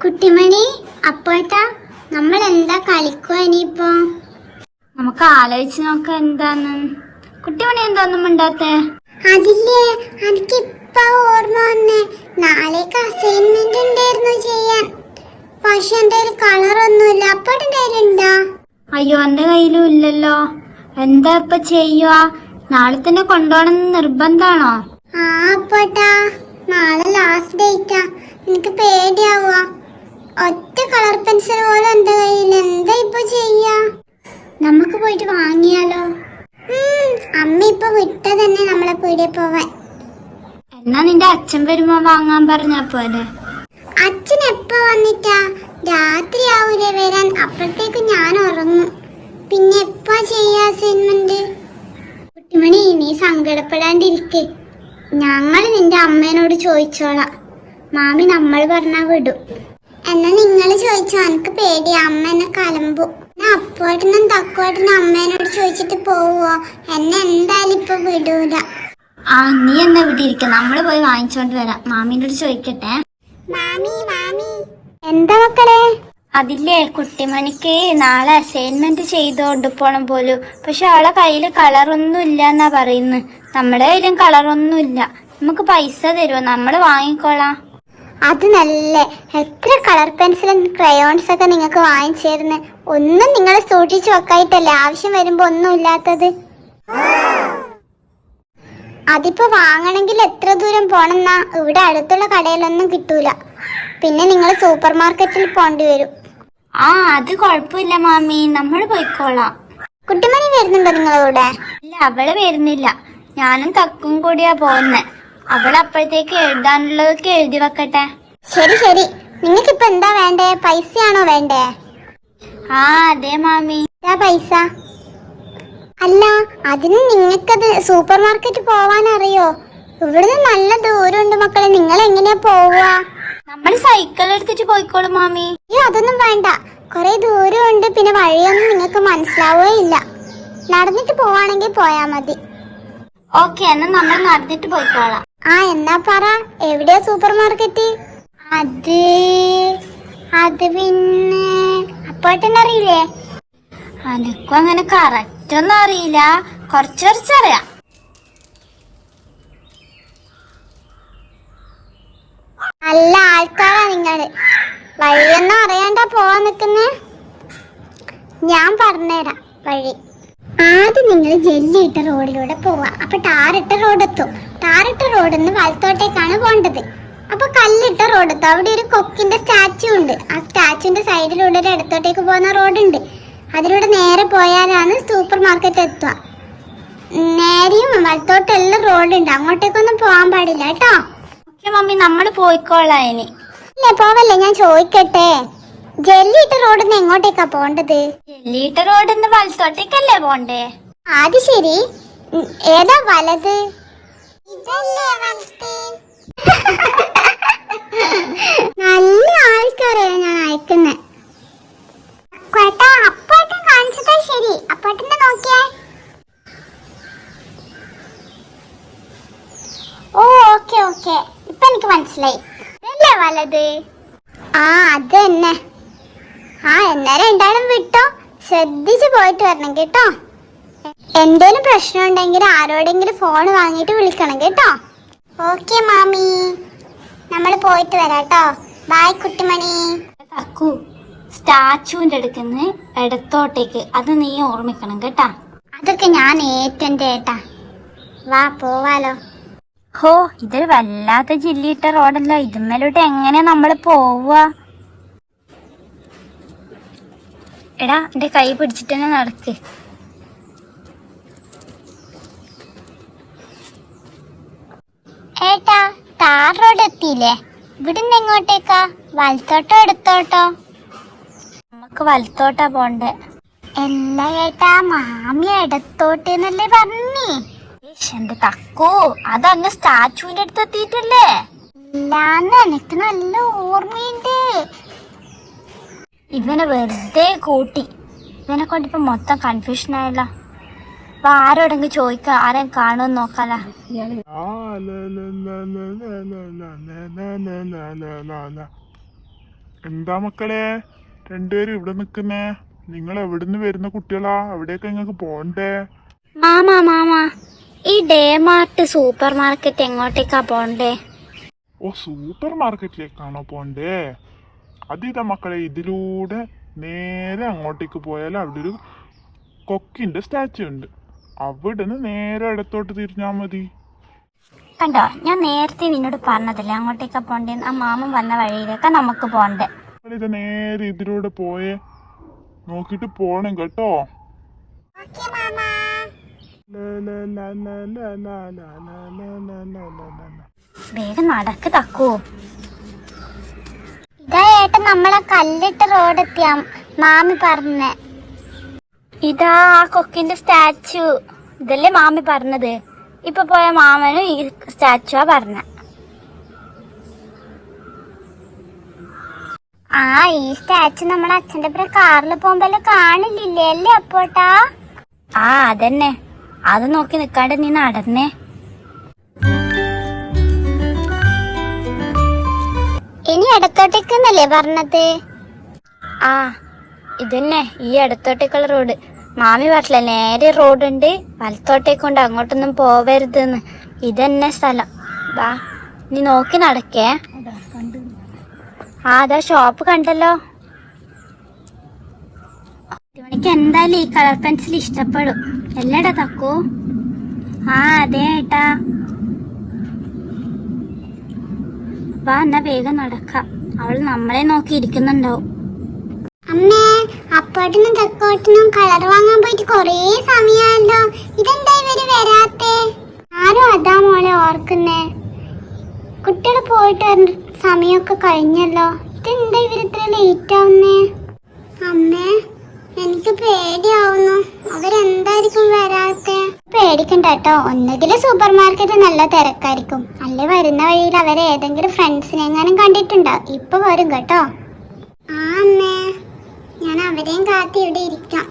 കുട്ടിമണി അപ്പോട്ടാ നമ്മൾ എന്താ കളിക്കുക ഇനിയിപ്പോ? നമുക്ക് ആലോചിച്ച് നോക്കാം എന്താന്ന്. കുട്ടിമണി എന്താന്നും മിണ്ടാത്തെ? അതില്ലേ, എനിക്കിപ്പ ഓർമ്മ വന്നേ, നാളേക്ക് അസൈൻമെന്റ് ഉണ്ടായിരുന്നു ചെയ്യാൻ. പക്ഷെ എന്റെ കയ്യിൽ കളറൊന്നുമില്ല. അപ്പോട്ടെ കയ്യിലുണ്ടാ? അയ്യോ, എന്റെ കയ്യിലും ഇല്ലല്ലോ. എന്താ ഇപ്പൊ ചെയ്യുക? നാളെ തന്നെ കൊണ്ടുപോകണമെന്ന് നിർബന്ധാണോ? ആ അപ്പോട്ടാ, നാളെ ലാസ്റ്റ് ഡേറ്റാ. എനിക്ക് പേടിയാവുക. ഒറ്റ കളർ പെൻസിൽ പോലും എന്റെ കയ്യിൽ. എന്താ ഇപ്പൊ ചെയ്യാ? നമുക്ക് പോയിട്ട് വാങ്ങിയാലോ? അമ്മ ഇപ്പൊ വിട്ട തന്നെ നമ്മളെ പീടിയെ പോവാൻ. എന്നാ നിന്റെ അച്ഛൻ വരുമ്പോ വാങ്ങാൻ പറഞ്ഞാ പോലെ. അച്ഛൻ എപ്പ വന്നിട്ടാ? രാത്രി ആവൂലേ വരാൻ? അപ്പോഴത്തേക്ക് ഞാൻ ഉറങ്ങും. പിന്നെ എപ്പാ ചെയ്യാ അസൈൻമെന്റ്? കുട്ടിമണി, നീ സങ്കടപ്പെടാണ്ടിരിക്കെ. ഞങ്ങൾ നിന്റെ അമ്മേനോട് ചോദിച്ചോളാം. മാമി നമ്മൾ പറഞ്ഞാ വിടും. എന്നാ നിങ്ങൾ ചോദിച്ചോ, എനിക്ക് പേടിയാ, അമ്മ എന്നെ കലമ്പു. അപ്പോട്ടിനും തക്കോട്ടിനും അമ്മേനോട് ചോദിച്ചിട്ട് പോവോ? എന്നെ എന്തായാലും ഇപ്പൊ വിടൂല. ആ, നീ എന്നാ വിട്ടിരിക്ക, നമ്മള് പോയി വാങ്ങിച്ചോണ്ട് വരാം. മാമീനോട് ചോദിക്കട്ടെ. മാമി മാമി, എന്താ മക്കളെ? അതില്ലേ, കുട്ടിമണിക്ക് നാളെ അസൈൻമെന്റ് ചെയ്തോണ്ട് പോണം പോലും. പക്ഷെ അവളെ കയ്യില് കളറൊന്നും ഇല്ല എന്നാ പറയുന്നത്. നമ്മുടെ കയ്യിലും കളറൊന്നും ഇല്ല. നമുക്ക് പൈസ തരുമോ? നമ്മള് വാങ്ങിക്കോളാം. അത് നല്ല. എത്ര കളർ പെൻസിലും ക്രയോൺസ് ഒക്കെ നിങ്ങൾക്ക് വാങ്ങിച്ചേരുന്നു. ഒന്നും നിങ്ങൾ സൂക്ഷിച്ചു വെക്കായിട്ടല്ലേ ആവശ്യം വരുമ്പോ ഒന്നും ഇല്ലാത്തത്. അതിപ്പോ വാങ്ങണമെങ്കിൽ എത്ര ദൂരം പോണെന്നാ? ഇവിടെ അടുത്തുള്ള കടയിലൊന്നും കിട്ടൂല. പിന്നെ നിങ്ങൾ സൂപ്പർ മാർക്കറ്റിൽ പോണ്ടി വരും. ആ, അത് കുഴപ്പമില്ല മാമി, നമ്മൾ പോയിക്കോളാം. കുട്ടിമണി വരുന്നുണ്ടോ നിങ്ങളൂടെ? ഇല്ല, അവള് വരുന്നില്ല. ഞാനും തക്കും കൂടിയാ പോകുന്നെ. അവളപ്പോഴത്തേക്ക് എഴുതാനുള്ളതൊക്കെ എഴുതി വെക്കട്ടെ. ശരി ശരി. നിങ്ങൾക്കിപ്പോ എന്താ വേണ്ടേ? പൈസയാണോ വേണ്ടേ? ആ അതെ മാമി. പൈസ അല്ല, അതിന് നിങ്ങൾക്കത് സൂപ്പർ മാർക്കറ്റ് പോവാൻ അറിയോ? ഇവിടുന്ന് നല്ല ദൂരമുണ്ട് മക്കളെ. നിങ്ങൾ എങ്ങനെയാ പോവാ? നമ്മൾ സൈക്കിൾ എടുത്തിട്ട് പോയിക്കോളും മാമി. അയ്യോ, അതൊന്നും വേണ്ട. കുറെ ദൂരമുണ്ട്. പിന്നെ വഴിയൊന്നും നിങ്ങൾക്ക് മനസ്സിലാവുകയില്ല. നടന്നിട്ട് പോവാണെങ്കിൽ പോയാ മതി. ഓക്കെ, എന്നാ നമ്മൾ നടന്നിട്ട് പോയിക്കോളാം. ആ, എന്നാ പറ, എവിടെയാ സൂപ്പർ മാർക്കറ്റ്? അത് പിന്നെ അപ്പോട്ടെന്നറിയില്ലേ? അനക്കും അങ്ങനെ കറക്റ്റ് ഒന്നും അറിയില്ല, കുറച്ചറിയാം. നല്ല ആൾക്കാരാ നിങ്ങള്. വഴിയൊന്നും അറിയാണ്ടാ പോവാൻ നിക്കുന്നേ. ഞാൻ പറഞ്ഞുതരാം വഴി. ആദ്യം നിങ്ങൾ ജെല്ലിയിട്ട റോഡിലൂടെ പോവാ. അപ്പൊ ടാറിട്ട റോഡെത്തും. ടാറിട്ട റോഡിൽ നിന്ന് വലത്തോട്ടേക്കാണ് പോണ്ടത്. അപ്പൊ കല്ലിട്ട റോഡെത്തും. അവിടെ ഒരു കൊക്കിന്റെ സ്റ്റാച്ചു ഉണ്ട്. ആ സ്റ്റാച്ചുവിന്റെ സൈഡിലൂടെ ഒരു ഇടത്തോട്ടേക്ക് പോകുന്ന റോഡുണ്ട്. അതിലൂടെ നേരെ പോയാലാണ് സൂപ്പർ മാർക്കറ്റ് എത്തുക. നേരെയും വലത്തോട്ടെല്ലാം റോഡുണ്ട്. അങ്ങോട്ടേക്കൊന്നും പോകാൻ പാടില്ല കേട്ടോ. ഓക്കെ മമ്മി, നമ്മൾ പോയിക്കോളാം. ഇനി ഇല്ല, പോവല്ലേ, ഞാൻ ചോദിക്കട്ടെ. ജെല്ലിയിട്ട റോഡിൽ നിന്ന് എങ്ങോട്ടേക്കാ പോണ്ടത്? ജെല്ലിയിട്ട റോഡിൽ നിന്ന് വലത്തോട്ടേക്കല്ലേ പോണ്ടേ? അത് ശരി. ഏതാ വലത്? ഇതല്ലേ വലത്. നല്ല ആൾക്കാരെ ഞാൻ അയക്കുന്നേ. അപ്പോട്ടും കാണിച്ചതാ ശരി. അപ്പോട്ടിന്റെ നോക്കിയേ. ഓ, ഓക്കെ ഓക്കെ, ഇപ്പൊ എനിക്ക് മനസ്സിലായി. ഇതല്ലേ വലത്? ആ, അത് തന്നെ. ആ, എന്നാ രണ്ടാളും വിട്ടോ. ശ്രദ്ധിച്ചു പോയിട്ട് വരണം കേട്ടോ. എന്തേലും പ്രശ്നം ഉണ്ടെങ്കിൽ ആരോടെങ്കിലും ഫോൺ വാങ്ങിയിട്ട് വിളിക്കണം കേട്ടോ. ഓക്കെ മാമി, നമ്മൾ പോയിട്ട് വരാട്ടോ. ബൈ കുട്ടിമണി. തക്കു, സ്റ്റാച്ചുവിന്റെ അടുക്കുന്ന് ഇടത്തോട്ടേക്ക്, അത് നീ ഓർമ്മിക്കണം കേട്ടാ. അതൊക്കെ ഞാൻ ഏറ്റെന്റെ ഏട്ടാ. വാ പോവാലോ. ഹോ, ഇതൊരു വല്ലാത്ത ജില്ലിയിട്ട റോഡല്ലോ. ഇതുമ്മലോട്ട് എങ്ങനെ നമ്മള് പോവാ? എടാ, എന്റെ കൈ പിടിച്ചിട്ട് തന്നെ നടക്ക്. ഏട്ടാ, താർ റോഡ് എത്തിയില്ലേ? ഇവിടുന്ന് എങ്ങോട്ടേക്കാ? വലത്തോട്ടോ എടുത്തോട്ടോ? നമുക്ക് വലത്തോട്ടാ പോണ്ടേ. എല്ലാ ഏട്ടാ, മാമി ഇടത്തോട്ടെന്നല്ലേ പറഞ്ഞേ? എന്റെ തക്കു, അതങ്ങ് സ്റ്റാച്ചുവിന്റെ അടുത്ത് എത്തിയിട്ടല്ലേ? ഇല്ലാന്ന് എനിക്ക് നല്ല ഓർമ്മയുണ്ട്. ഇവനെ വെറുതെ കൂട്ടി. ഇവനെ കൊണ്ടിപ്പോ മൊത്തം കൺഫ്യൂഷൻ ആയല്ലോ. അപ്പൊ ആരോടെങ്കിലും ചോദിക്ക, ആരെയും കാണുമെന്ന് നോക്കാല. എന്താ മക്കളെ രണ്ടുപേരും ഇവിടെ നിക്കുന്നേ? നിങ്ങൾ എവിടുന്ന് വരുന്ന കുട്ടികളാ? എവിടെയൊക്കെ നിങ്ങൾക്ക് പോണ്ടേ? മാമാ ഈ ഡേമാർട്ട് സൂപ്പർ മാർക്കറ്റ് എങ്ങോട്ടേക്കാ പോണ്ടേ? ഓ, സൂപ്പർ മാർക്കറ്റിലേക്കാണോ പോണ്ടേ? അതിതാ മക്കളെ, ഇതിലൂടെ നേരെ അങ്ങോട്ടേക്ക് പോയാൽ അവിടെ ഒരു കൊക്കിന്റെ സ്റ്റാച്ചു ഉണ്ട്. അവിടുന്ന് നേരെ ഇടത്തോട്ട് തിരിഞ്ഞാ മതി. കണ്ടോ, ഞാൻ നേരത്തെ നിന്നോട് പറഞ്ഞതല്ലേ അങ്ങോട്ടേക്കാ പോണ്ടേന്ന്. ആ മാമൻ വന്ന വഴിയിലേക്കാ നമുക്ക് പോണ്ടേ. ഇത് നേരെ ഇതിലൂടെ പോയേ, നോക്കിട്ട് പോണം കേട്ടോ. വേഗം നടക്ക് തക്കൂ. ഇതാ ഏട്ടൻ നമ്മളെ കല്ലിട്ട റോഡ് എത്തിയാ മാമി പറഞ്ഞേ. ഇതാ ആ കൊക്കിന്റെ സ്റ്റാച്ചു. ഇതല്ലേ മാമി പറഞ്ഞത്. ഇപ്പൊ പോയ മാമനും ഈ സ്റ്റാച്ചുവാ പറഞ്ഞ. ആ, ഈ സ്റ്റാച്ചു നമ്മുടെ അച്ഛന്റെ പേര് കാറിൽ പോകുമ്പോ കാണില്ലേ അല്ലേ അപ്പോട്ടാ? ആ അതന്നെ, അത് നോക്കി നിക്കാണ്ട് നീ നടന്നേ. ഇനി ഇടത്തോട്ടേക്കെന്നല്ലേ പറഞ്ഞത്? ആ ഇതന്നെ ഈ ഇടത്തോട്ടേക്കുള്ള റോഡ്. മാമി പറഞ്ഞില്ല നേരെ റോഡുണ്ട്, വലത്തോട്ടേക്കുണ്ട്, അങ്ങോട്ടൊന്നും പോവരുതെന്ന്. ഇതന്നെ സ്ഥലം. വാ നീ നോക്കി നടക്കേ. ആ അതാ ഷോപ്പ് കണ്ടല്ലോ. എനിക്ക് എന്തായാലും ഈ കളർ പെൻസിൽ ഇഷ്ടപ്പെടും. എല്ലടാ തക്കൂ? ആ അതെ ഏട്ടാ. വാ എന്നാ വേഗം നടക്കാം. അവള് നമ്മളെ നോക്കി ഇരിക്കുന്നുണ്ടാവും. അമ്മേ, അപ്പോട്ടിനും തെക്കോട്ടിനും കളർ വാങ്ങാൻ പോയിട്ട് കൊറേ സമയമായല്ലോ. ഇതെന്താ ഇവര് വരാത്തെ? ആരും അതാ മോളെ ഓർക്കുന്നേ. കുട്ടികൾ പോയിട്ട് സമയമൊക്കെ കഴിഞ്ഞല്ലോ. ഇതെന്താ ഇവര് ഇത്ര ലേറ്റ് ആവുന്നേ? അമ്മേ, എനിക്ക് പേടിയാവുന്നു. അവരെന്തായിരിക്കും വരാത്തെ? പേടിക്കണ്ട കേട്ടോ. ഒന്നുകിൽ സൂപ്പർ മാർക്കറ്റ് നല്ല തിരക്കായിരിക്കും, അല്ലെ വരുന്ന വഴിയിൽ അവരെ ഏതെങ്കിലും ഫ്രണ്ട്സിനെ എങ്ങാനും കണ്ടിട്ടുണ്ടാവും. ഇപ്പൊ വരും കേട്ടോ. ആ അമ്മേ, ഞാൻ അവരെയും കാത്തി ഇവിടെ ഇരിക്കാം.